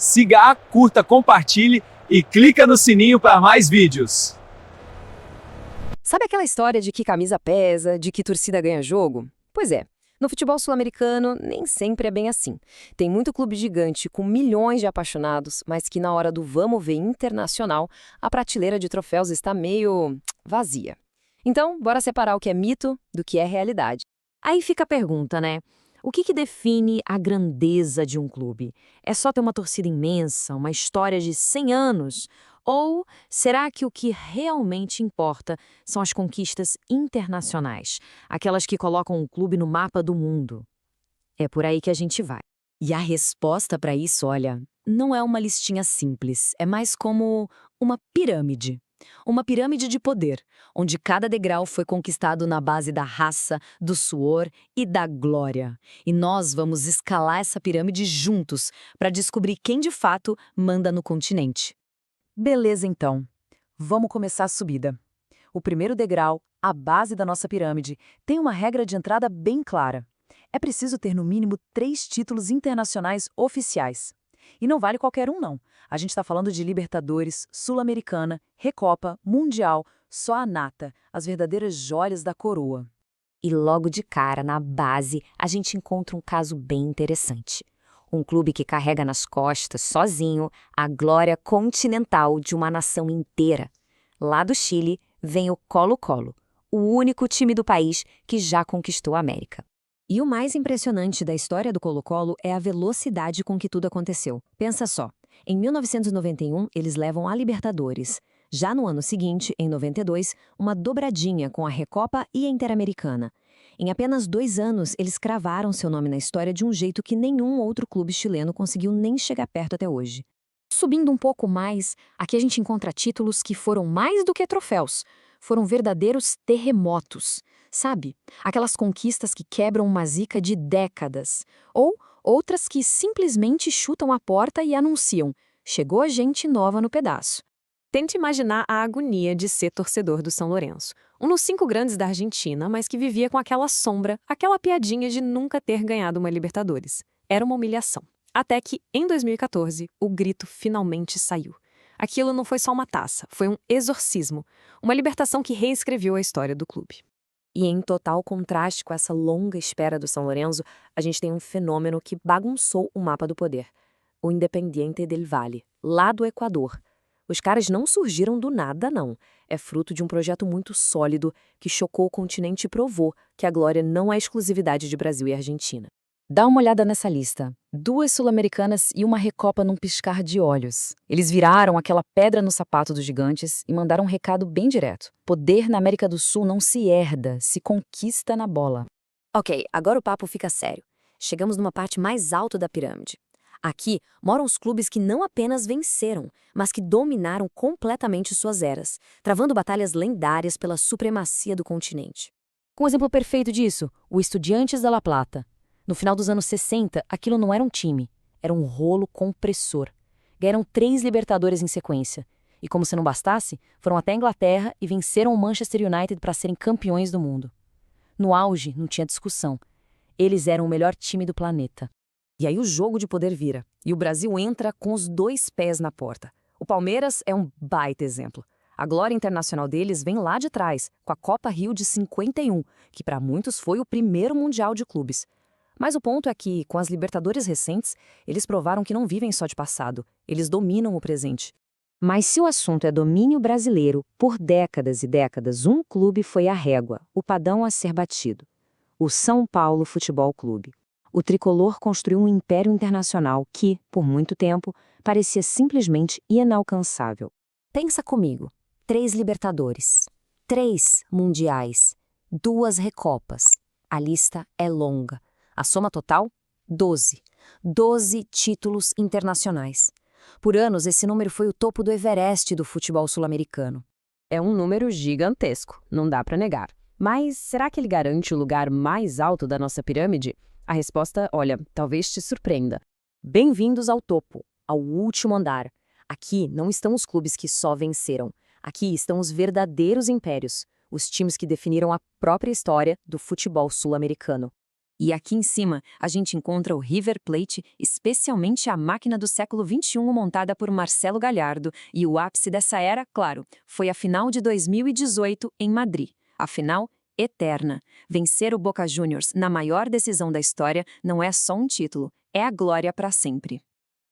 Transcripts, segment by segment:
siga, curta, compartilhe e clica no sininho para mais vídeos. Sabe aquela história de que camisa pesa, de que torcida ganha jogo? Pois é, no futebol sul-americano nem sempre é bem assim. Tem muito clube gigante com milhões de apaixonados, mas que na hora do vamos ver internacional, a prateleira de troféus está meio vazia. Então, bora separar o que é mito do que é realidade. Aí fica a pergunta, né? O que define a grandeza de um clube? É só ter uma torcida imensa, uma história de 100 anos? Ou será que o que realmente importa são as conquistas internacionais, aquelas que colocam o clube no mapa do mundo? É por aí que a gente vai. E a resposta para isso, olha, não é uma listinha simples, é mais como uma pirâmide. Uma pirâmide de poder, onde cada degrau foi conquistado na base da raça, do suor e da glória. E nós vamos escalar essa pirâmide juntos para descobrir quem de fato manda no continente. Beleza, então. Vamos começar a subida. O primeiro degrau, a base da nossa pirâmide, tem uma regra de entrada bem clara. É preciso ter no mínimo 3 títulos internacionais oficiais. E não vale qualquer um, não. A gente está falando de Libertadores, Sul-Americana, Recopa, Mundial, só a nata, as verdadeiras joias da coroa. E logo de cara, na base, a gente encontra um caso bem interessante. Um clube que carrega nas costas, sozinho, a glória continental de uma nação inteira. Lá do Chile vem o Colo-Colo, o único time do país que já conquistou a América. E o mais impressionante da história do Colo-Colo é a velocidade com que tudo aconteceu. Pensa só, em 1991 eles levam a Libertadores. Já no ano seguinte, em 92, uma dobradinha com a Recopa e a Interamericana. Em apenas 2 anos, eles cravaram seu nome na história de um jeito que nenhum outro clube chileno conseguiu nem chegar perto até hoje. Subindo um pouco mais, aqui a gente encontra títulos que foram mais do que troféus. Foram verdadeiros terremotos. Sabe? Aquelas conquistas que quebram uma zica de décadas. Ou outras que simplesmente chutam a porta e anunciam: chegou a gente nova no pedaço. Tente imaginar a agonia de ser torcedor do São Lourenço. Um dos 5 grandes da Argentina, mas que vivia com aquela sombra, aquela piadinha de nunca ter ganhado uma Libertadores. Era uma humilhação. Até que, em 2014, o grito finalmente saiu. Aquilo não foi só uma taça, foi um exorcismo. Uma libertação que reescreveu a história do clube. E em total contraste com essa longa espera do São Lourenço, a gente tem um fenômeno que bagunçou o mapa do poder. O Independiente del Valle, lá do Equador. Os caras não surgiram do nada, não. É fruto de um projeto muito sólido que chocou o continente e provou que a glória não é exclusividade de Brasil e Argentina. Dá uma olhada nessa lista. 2 sul-americanas e uma recopa num piscar de olhos. Eles viraram aquela pedra no sapato dos gigantes e mandaram um recado bem direto. Poder na América do Sul não se herda, se conquista na bola. Ok, agora o papo fica sério. Chegamos numa parte mais alta da pirâmide. Aqui moram os clubes que não apenas venceram, mas que dominaram completamente suas eras, travando batalhas lendárias pela supremacia do continente. Um exemplo perfeito disso, o Estudiantes de La Plata. No final dos anos 60, aquilo não era um time, era um rolo compressor. Ganharam 3 Libertadores em sequência. E como se não bastasse, foram até a Inglaterra e venceram o Manchester United para serem campeões do mundo. No auge, não tinha discussão. Eles eram o melhor time do planeta. E aí o jogo de poder vira. E o Brasil entra com os 2 pés na porta. O Palmeiras é um baita exemplo. A glória internacional deles vem lá de trás, com a Copa Rio de 51, que para muitos foi o primeiro Mundial de clubes. Mas o ponto é que, com as Libertadores recentes, eles provaram que não vivem só de passado, eles dominam o presente. Mas se o assunto é domínio brasileiro, por décadas e décadas, um clube foi a régua, o padrão a ser batido. O São Paulo Futebol Clube. O tricolor construiu um império internacional que, por muito tempo, parecia simplesmente inalcançável. Pensa comigo, 3 Libertadores, 3 Mundiais, 2 Recopas. A lista é longa. A soma total? 12. 12 títulos internacionais. Por anos, esse número foi o topo do Everest do futebol sul-americano. É um número gigantesco, não dá para negar. Mas será que ele garante o lugar mais alto da nossa pirâmide? A resposta, olha, talvez te surpreenda. Bem-vindos ao topo, ao último andar. Aqui não estão os clubes que só venceram. Aqui estão os verdadeiros impérios, os times que definiram a própria história do futebol sul-americano. E aqui em cima, a gente encontra o River Plate, especialmente a máquina do século XXI montada por Marcelo Gallardo, e o ápice dessa era, claro, foi a final de 2018 em Madrid. A final eterna. Vencer o Boca Juniors na maior decisão da história não é só um título, é a glória para sempre.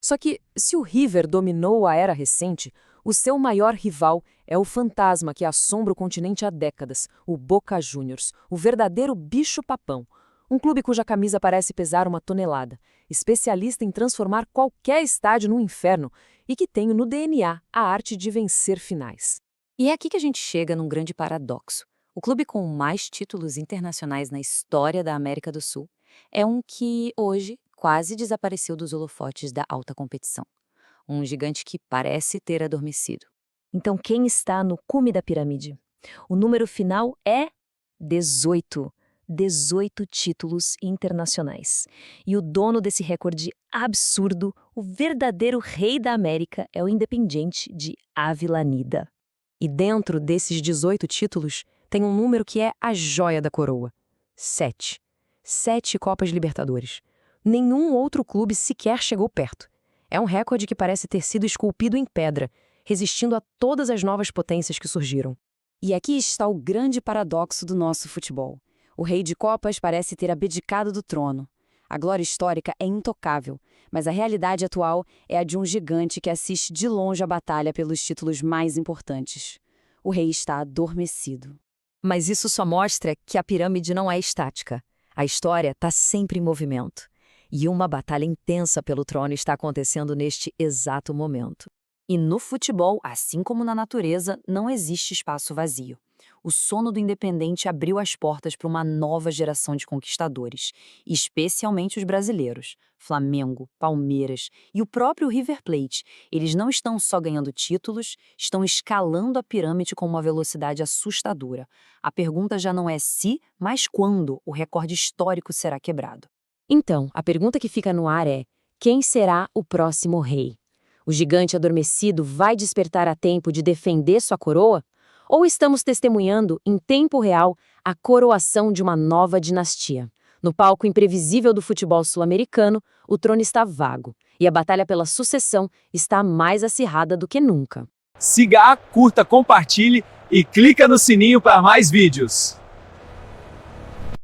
Só que, se o River dominou a era recente, o seu maior rival é o fantasma que assombra o continente há décadas, o Boca Juniors, o verdadeiro bicho-papão. Um clube cuja camisa parece pesar uma tonelada, especialista em transformar qualquer estádio num inferno e que tem no DNA a arte de vencer finais. E é aqui que a gente chega num grande paradoxo. O clube com mais títulos internacionais na história da América do Sul é um que, hoje, quase desapareceu dos holofotes da alta competição. Um gigante que parece ter adormecido. Então, quem está no cume da pirâmide? O número final é 18. 18 títulos internacionais. E o dono desse recorde absurdo, o verdadeiro rei da América, é o Independiente de Avellaneda. E dentro desses 18 títulos, tem um número que é a joia da coroa. 7. 7 Copas Libertadores. Nenhum outro clube sequer chegou perto. É um recorde que parece ter sido esculpido em pedra, resistindo a todas as novas potências que surgiram. E aqui está o grande paradoxo do nosso futebol. O rei de Copas parece ter abdicado do trono. A glória histórica é intocável, mas a realidade atual é a de um gigante que assiste de longe a batalha pelos títulos mais importantes. O rei está adormecido. Mas isso só mostra que a pirâmide não é estática. A história está sempre em movimento. E uma batalha intensa pelo trono está acontecendo neste exato momento. E no futebol, assim como na natureza, não existe espaço vazio. O sono do Independente abriu as portas para uma nova geração de conquistadores, especialmente os brasileiros, Flamengo, Palmeiras e o próprio River Plate. Eles não estão só ganhando títulos, estão escalando a pirâmide com uma velocidade assustadora. A pergunta já não é se, mas quando o recorde histórico será quebrado. Então, a pergunta que fica no ar é: quem será o próximo rei? O gigante adormecido vai despertar a tempo de defender sua coroa? Ou estamos testemunhando, em tempo real, a coroação de uma nova dinastia? No palco imprevisível do futebol sul-americano, o trono está vago, e a batalha pela sucessão está mais acirrada do que nunca. Siga, curta, compartilhe e clica no sininho para mais vídeos.